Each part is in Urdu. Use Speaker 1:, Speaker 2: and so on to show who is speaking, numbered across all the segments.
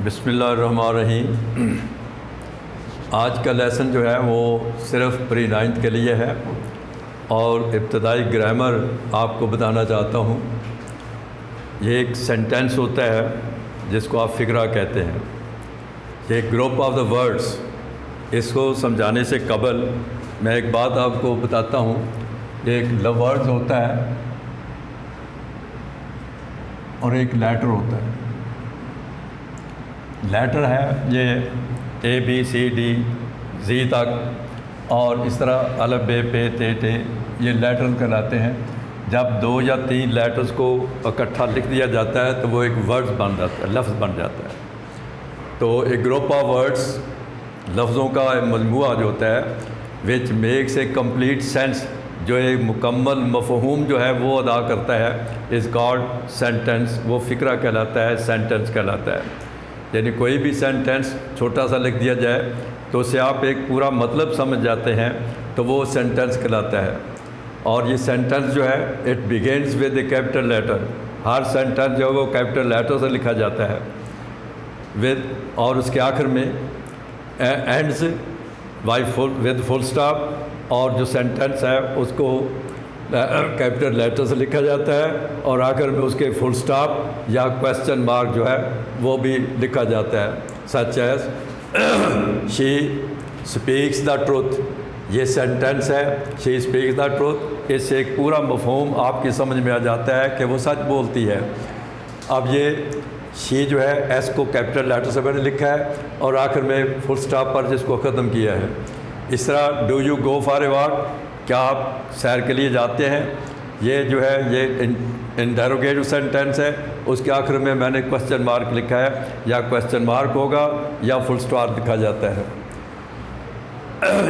Speaker 1: بسم اللہ الرحمن الرحیم۔ آج کا لیسن جو ہے وہ صرف پری نائنتھ کے لیے ہے اور ابتدائی گرامر آپ کو بتانا چاہتا ہوں۔ یہ ایک سینٹینس ہوتا ہے جس کو آپ فقرہ کہتے ہیں۔ یہ گروپ آف دا ورڈز، اس کو سمجھانے سے قبل میں ایک بات آپ کو بتاتا ہوں۔ ایک ورڈز ہوتا ہے اور ایک لیٹر ہوتا ہے۔ لیٹر ہے یہ اے بی سی ڈی زی تک، اور اس طرح الف بے پے تے ٹے، یہ لیٹر کہلاتے ہیں۔ جب 2 یا 3 لیٹرز کو اکٹھا لکھ دیا جاتا ہے تو وہ ایک ورڈز بن جاتا ہے، لفظ بن جاتا ہے۔ تو ایک گروپ آف ورڈز، لفظوں کا مجموعہ جو ہوتا ہے which makes a complete sense, جو ایک مکمل مفہوم جو ہے وہ ادا کرتا ہے، از کالڈ سینٹینس۔ وہ فقرہ کہلاتا ہے، سینٹینس کہلاتا ہے۔ یعنی کوئی بھی سینٹینس چھوٹا سا لکھ دیا جائے تو اسے آپ ایک پورا مطلب سمجھ جاتے ہیں تو وہ سینٹینس کہلاتا ہے۔ اور یہ سینٹینس جو ہے it begins with a capital letter. ہر سینٹینس جو ہے وہ کیپٹل لیٹر سے لکھا جاتا ہے ود، اور اس کے آخر میں اینڈز ود فل اسٹاپ، اور جو سینٹینس ہے اس کو کیپٹل لیٹر سے لکھا جاتا ہے اور آخر میں اس کے فل اسٹاپ یا کویسچن مارک جو ہے وہ بھی لکھا جاتا ہے، such as she speaks the truth. یہ سینٹینس ہے، شی اسپیکس دا ٹروتھ۔ اس سے ایک پورا مفہوم آپ کی سمجھ میں آ جاتا ہے کہ وہ سچ بولتی ہے۔ اب یہ شی جو ہے ایس کو کیپٹل لیٹر سے میں نے لکھا ہے اور آخر میں فل اسٹاپ پر جس کو ختم کیا ہے۔ اس طرح do you go for a walk, کیا آپ سیر کے لیے جاتے ہیں، یہ جو ہے یہ انٹروگیٹو سینٹینس ہے۔ اس کے آخر میں نے کویسچن مارک لکھا ہے، یا کویسچن مارک ہوگا یا فل اسٹاپ لکھا جاتا ہے۔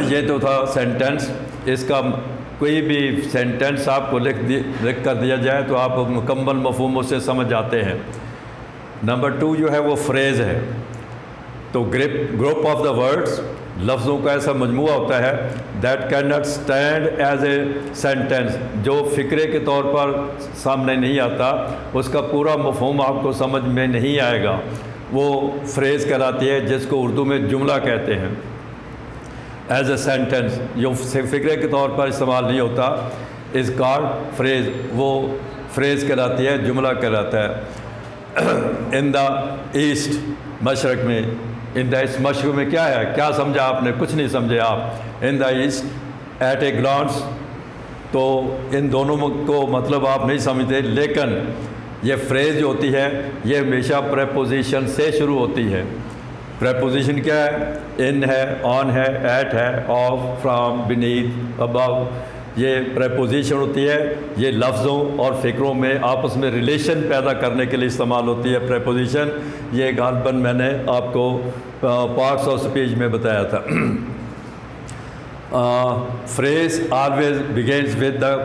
Speaker 1: یہ تو تھا سینٹینس۔ اس کا کوئی بھی سینٹینس آپ کو لکھ کر دیا جائے تو آپ مکمل مفہوم سے سمجھ جاتے ہیں۔ نمبر 2 جو ہے وہ فریز ہے۔ تو گروپ آف دا ورڈز، لفظوں کا ایسا مجموعہ ہوتا ہے that can not stand as a sentence, جو فقرے کے طور پر سامنے نہیں آتا، اس کا پورا مفہوم آپ کو سمجھ میں نہیں آئے گا، وہ فریز کہلاتی ہے، جس کو اردو میں جملہ کہتے ہیں۔ ایز اے سینٹینس جو فقرے کے طور پر استعمال نہیں ہوتا از کالڈ فریز، وہ فریز کہلاتی ہے، جملہ کہلاتا ہے۔ ان دا ایسٹ، مشرق میں، ان دا ایسٹ، مشرق میں کیا ہے، کیا سمجھا آپ نے؟ کچھ نہیں سمجھے آپ۔ ان دا ایسٹ ایٹ اے گلانس، تو ان دونوں کو مطلب آپ نہیں سمجھتے، لیکن یہ فریز جو ہوتی ہے یہ ہمیشہ پریپوزیشن سے شروع ہوتی ہے۔ پریپوزیشن کیا ہے؟ ان ہے، آن ہے، ایٹ ہے، آف، فرام، بینیتھ، ابو۔ یہ پریپوزیشن ہوتی ہے، یہ لفظوں اور فقروں میں آپس میں ریلیشن پیدا کرنے کے لیے استعمال ہوتی ہے پریپوزیشن۔ یہ غالباً میں نے آپ کو پارٹس آف اسپیچ میں بتایا تھا۔ Phrase always begins with the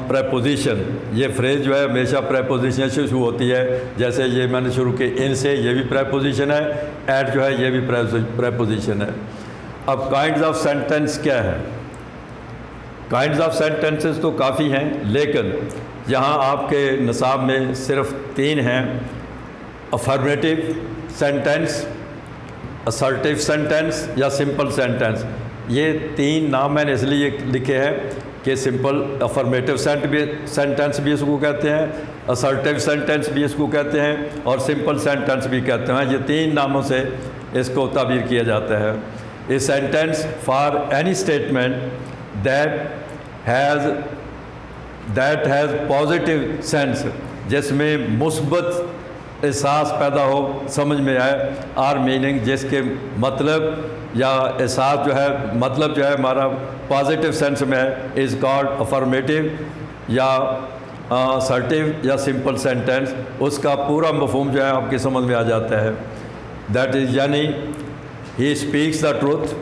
Speaker 1: preposition. یہ فریز جو ہے ہمیشہ پریپوزیشن سے شروع ہوتی ہے، جیسے یہ میں نے شروع کی ان سے، یہ بھی پریپوزیشن ہے، ایٹ جو ہے یہ بھی پریپوزیشن ہے۔ اب کائنڈز آف سینٹینس کیا ہے؟ کائنڈز آف سینٹینسز تو کافی ہیں، لیکن یہاں آپ کے نصاب میں صرف 3 ہیں: افرمیٹیو سینٹینس، اسرٹیو سینٹینس یا سمپل سینٹینس۔ یہ 3 نام میں نے اس لیے لکھے ہیں کہ سمپل افرمیٹیو سینٹینس بھی اس کو کہتے ہیں، اسرٹیو سینٹینس بھی اس کو کہتے ہیں، اور سمپل سینٹینس بھی کہتے ہیں۔ یہ 3 ناموں سے اس کو تعبیر کیا جاتا ہے۔ A sentence for any statement that has positive sense، جس میں مثبت احساس پیدا ہو، سمجھ میں آئے، اور میننگ، جس کے مطلب یا احساس جو ہے، مطلب جو ہے ہمارا پازیٹیو سینس میں ہے، از کالڈ افرمیٹیو یا اسرٹیو یا سمپل سینٹینس۔ اس کا پورا مفہوم جو ہے آپ کی سمجھ میں آ جاتا ہے۔ دیٹ از یعنی ہی اسپیکس دا ٹروتھ،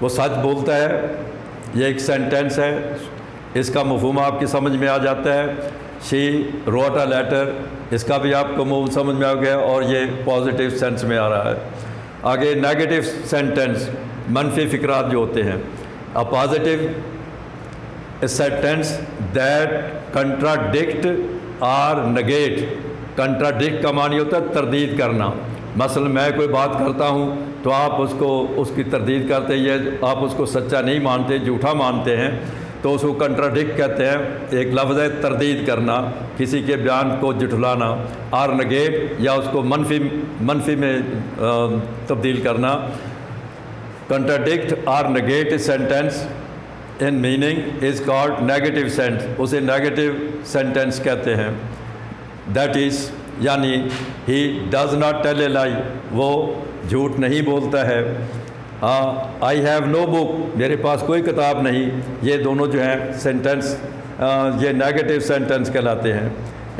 Speaker 1: وہ سچ بولتا ہے۔ یہ ایک سینٹینس ہے، اس کا مفہوم آپ کی سمجھ میں آ جاتا ہے۔ شی روٹ اے لیٹر، اس کا بھی آپ کو مفہوم سمجھ میں آ گیا، اور یہ پازیٹیو سینس میں آ رہا ہے۔ آگے نیگیٹو سینٹینس، منفی فقرات جو ہوتے ہیں۔ A positive sentence that contradict اور نگیٹ۔ کنٹراڈکٹ کا معنی ہوتا ہے تردید کرنا، مثلا میں کوئی بات کرتا ہوں تو آپ اس کی تردید کرتے ہیں، آپ اس کو سچا نہیں مانتے، جھوٹا مانتے ہیں، تو اس کو کنٹراڈکٹ کہتے ہیں۔ ایک لفظ ہے تردید کرنا، کسی کے بیان کو جھٹلانا، اور نگیٹ یا اس کو منفی میں تبدیل کرنا۔ کنٹراڈکٹ اور negate a sentence in meaning is called negative sense, اسے نیگیٹو سینٹینس کہتے ہیں۔ دیٹ از یعنی he does not tell a لائی، وہ جھوٹ نہیں بولتا ہے۔ آئی ہیو نو بک، میرے پاس کوئی کتاب نہیں، یہ دونوں جو ہیں سینٹینس یہ نیگیٹو سینٹینس کہلاتے ہیں۔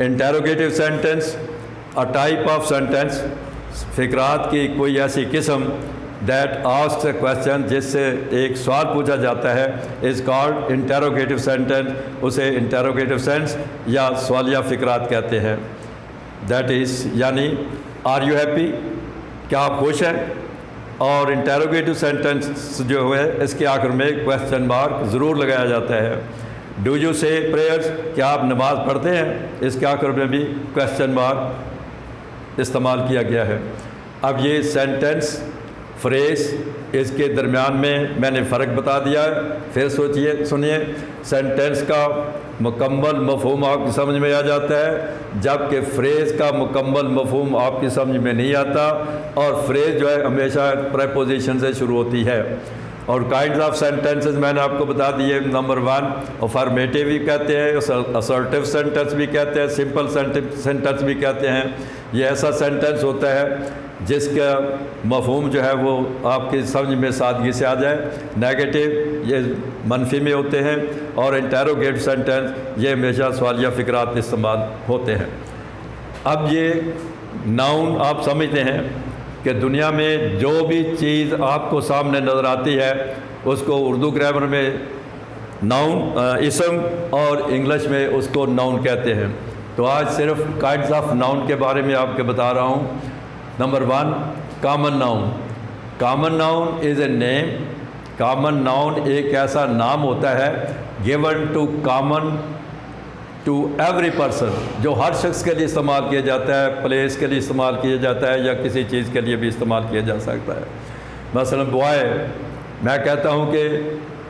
Speaker 1: Interrogative sentence a type of sentence, فقرات کی کوئی ایسی قسم دیٹ آسکس اے کویسچن، جس سے ایک سوال پوچھا جاتا ہے، از کالڈ انٹیروگیٹو سینٹینس، اسے انٹیروگیٹو سینس یا سوالیہ فقرات کہتے ہیں۔ دیٹ از یعنی آر یو ہیپی، کیا آپ خوش ہیں؟ اور انٹیروگیٹو سینٹینس جو ہے اس کے آخر میں کویسچن مارک ضرور لگایا جاتا ہے۔ ڈو یو سے پریئرس، کیا آپ نماز پڑھتے ہیں؟ اس کے آخر میں بھی کویسچن مارک استعمال کیا گیا ہے۔ اب یہ سینٹینس فریز، اس کے درمیان میں نے فرق بتا دیا ہے۔ پھر سنیے، سینٹینس کا مکمل مفہوم آپ کی سمجھ میں آ جاتا ہے، جبکہ فریز کا مکمل مفہوم آپ کی سمجھ میں نہیں آتا، اور فریز جو ہے ہمیشہ پریپوزیشن سے شروع ہوتی ہے۔ اور کائنڈز آف سینٹینسز میں نے آپ کو بتا دیے۔ نمبر 1 افرمیٹیو بھی کہتے ہیں، اسرٹیو سینٹینس بھی کہتے ہیں، سمپل سینٹینس بھی کہتے ہیں۔ یہ ایسا سینٹینس ہوتا ہے جس کا مفہوم جو ہے وہ آپ کی سمجھ میں سادگی سے آ جائے۔ نیگیٹو یہ منفی میں ہوتے ہیں، اور انٹیروگیٹ سینٹینس یہ ہمیشہ سوالیہ فقرات استعمال ہوتے ہیں۔ اب یہ ناؤن آپ سمجھتے ہیں کہ دنیا میں جو بھی چیز آپ کو سامنے نظر آتی ہے اس کو اردو گرامر میں ناؤن اسم، اور انگلش میں اس کو ناؤن کہتے ہیں۔ تو آج صرف کائنڈز آف ناؤن کے بارے میں آپ کے بتا رہا ہوں۔ Number 1 common noun. Common noun is a name, common noun ایک ایسا نام ہوتا ہے گیون ٹو ایوری پرسن، جو ہر شخص کے لیے استعمال کیا جاتا ہے، پلیس کے لیے استعمال کیا جاتا ہے، یا کسی چیز کے لیے بھی استعمال کیا جا سکتا ہے۔ مثلا بوائے، میں کہتا ہوں کہ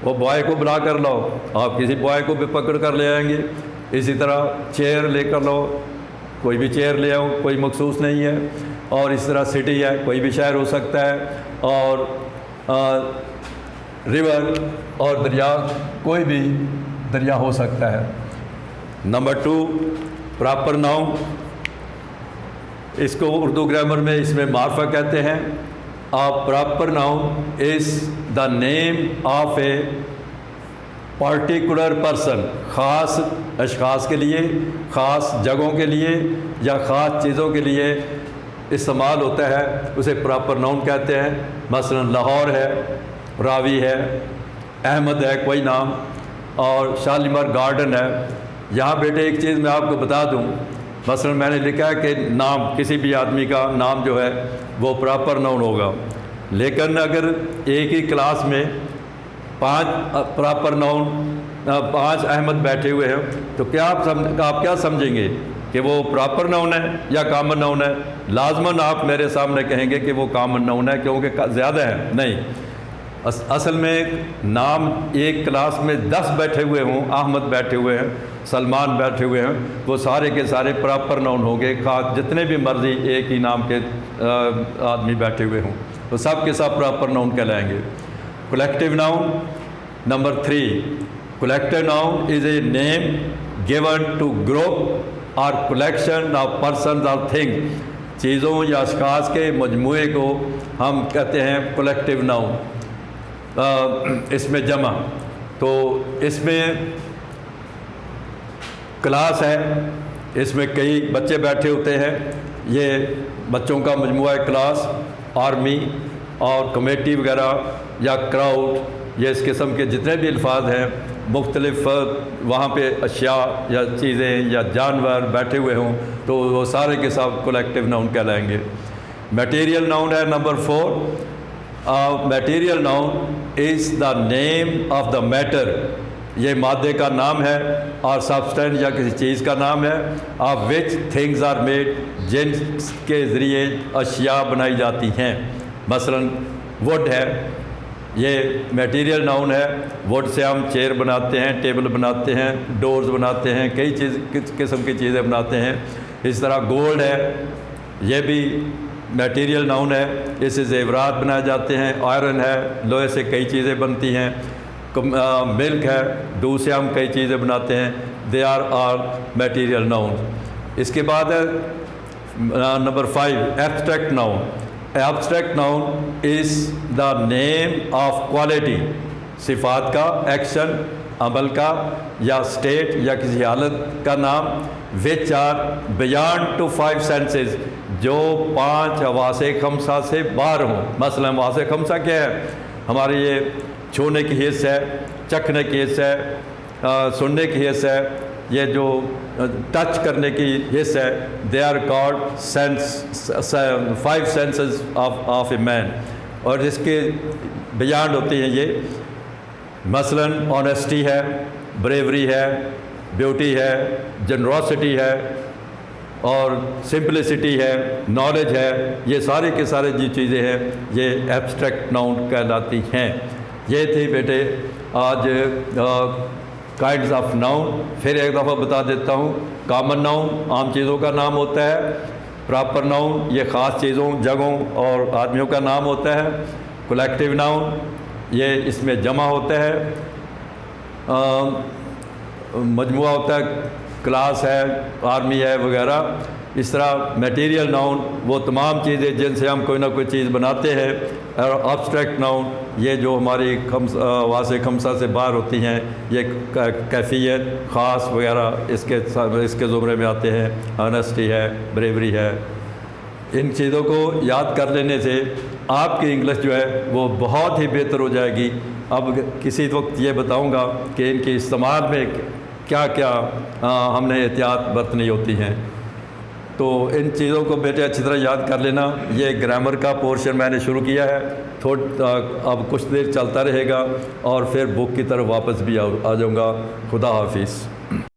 Speaker 1: وہ بوائے کو بلا کر لاؤ، آپ کسی بوائے کو بھی پکڑ کر لے آئیں گے۔ اسی طرح چیئر لے کر لاؤ، کوئی بھی چیئر لے آؤ، کوئی مخصوص نہیں ہے۔ اور اس طرح سٹی ہے، کوئی بھی شہر ہو سکتا ہے، اور ریور اور دریا، کوئی بھی دریا ہو سکتا ہے۔ نمبر 2 پراپر ناؤن، اس کو اردو گرامر میں اس میں معرفہ کہتے ہیں۔ Proper noun is the name of a particular person, خاص اشخاص کے لیے، خاص جگہوں کے لیے، یا خاص چیزوں کے لیے استعمال ہوتا ہے، اسے پراپر ناؤن کہتے ہیں۔ مثلا لاہور ہے، راوی ہے، احمد ہے کوئی نام، اور شالیمار گارڈن ہے۔ یہاں بیٹے ایک چیز میں آپ کو بتا دوں، مثلا میں نے لکھا ہے کہ نام، کسی بھی آدمی کا نام جو ہے وہ پراپر ناؤن ہوگا، لیکن اگر ایک ہی کلاس میں 5 پراپر ناؤن 5 احمد بیٹھے ہوئے ہیں تو کیا آپ کیا سمجھیں گے کہ وہ پراپر ناؤن ہے یا کامن ناؤن ہے؟ لازماً آپ میرے سامنے کہیں گے کہ وہ کامن ناؤن ہے کیونکہ زیادہ ہے۔ نہیں، اصل میں نام ایک کلاس میں 10 بیٹھے ہوئے ہوں، احمد بیٹھے ہوئے ہیں، سلمان بیٹھے ہوئے ہیں، وہ سارے کے سارے پراپر ناؤن ہوں گے، جتنے بھی مرضی ایک ہی نام کے آدمی بیٹھے ہوئے ہوں تو سب کے سب پراپر ناؤن کہلائیں گے۔ Collective noun number 3، collective noun is a name given to group or collection of persons or things، چیزوں یا اشخاص کے مجموعے کو ہم کہتے ہیں کولیکٹیو ناؤن۔ اس میں جمع، تو اس میں کلاس ہے، اس میں کئی بچے بیٹھے ہوتے ہیں، یہ بچوں کا مجموعہ کلاس، آرمی اور کمیٹی وغیرہ یا کراؤڈ، یہ اس قسم کے جتنے بھی الفاظ ہیں، مختلف وہاں پہ اشیاء یا چیزیں یا جانور بیٹھے ہوئے ہوں تو وہ سارے کے ساتھ کولیکٹیو ناؤن کہلائیں گے۔ میٹیریل ناؤن ہے number 4، material noun is the name of the matter یہ مادے کا نام ہے، اور سبسٹینس یا کسی چیز کا نام ہے. Of which things are made, جن کے ذریعے اشیاء بنائی جاتی ہیں. مثلا وڈ ہے، یہ میٹیریل ناؤن ہے. وڈ سے ہم چیئر بناتے ہیں، ٹیبل بناتے ہیں، ڈورز بناتے ہیں، کئی قسم کی چیزیں بناتے ہیں. اس طرح گولڈ ہے، یہ بھی میٹیریل ناؤن ہے، اس سے زیورات بنائے جاتے ہیں. آئرن ہے، لوہے سے کئی چیزیں بنتی ہیں. ملک ہے، دودھ سے ہم کئی چیزیں بناتے ہیں. They are all material noun. اس کے بعد ہے number 5 abstract noun. Abstract noun is the name of quality, صفات کا، ایکشن، عمل کا، یا اسٹیٹ یا کسی حالت کا نام. Which are beyond to 5 senses, جو 5 حواس خمسہ سے باہر ہوں. مثلا حواس خمسہ کیا ہے؟ ہمارے یہ چھونے کی حس ہے، چکھنے کی حس ہے، سننے کی حس ہے، یہ جو ٹچ کرنے کی حص ہے. They are called sense, 5 senses of a man. اور جس کے بیانڈ ہوتی ہیں یہ، مثلا آنیسٹی ہے، بریوری ہے، بیوٹی ہے، جنروسٹی ہے، اور سمپلسٹی ہے، نالج ہے. یہ سارے کے سارے جو چیزیں ہیں یہ ایبسٹریکٹ ناؤن کہلاتی ہیں. یہ تھی بیٹے آج کائنڈز آف ناؤن. پھر ایک دفعہ بتا دیتا ہوں. کامن ناؤن عام چیزوں کا نام ہوتا ہے. پراپر ناؤن یہ خاص چیزوں، جگہوں اور آدمیوں کا نام ہوتا ہے. کولیکٹیو ناؤن یہ اس میں جمع ہوتا ہے، مجموعہ ہوتا ہے، کلاس ہے، آرمی ہے وغیرہ. اس طرح میٹیریل ناؤن وہ تمام چیزیں جن سے ہم کوئی نہ کوئی چیز بناتے ہیں. اور ایبسٹریکٹ ناؤن یہ جو ہماری حواس خمسہ سے باہر ہوتی ہیں، یہ کیفیت، خاص وغیرہ اس کے زمرے میں آتے ہیں. آنیسٹی ہے، بریوری ہے. ان چیزوں کو یاد کر لینے سے آپ کی انگلش جو ہے وہ بہت ہی بہتر ہو جائے گی. اب کسی وقت یہ بتاؤں گا کہ ان کے استعمال میں کیا کیا ہم نے احتیاط برتنی ہوتی ہیں. تو ان چیزوں کو بیٹے اچھی طرح یاد کر لینا. یہ گرامر کا پورشن میں نے شروع کیا ہے، اب کچھ دیر چلتا رہے گا اور پھر بک کی طرف واپس بھی آ جاؤں گا. خدا حافظ.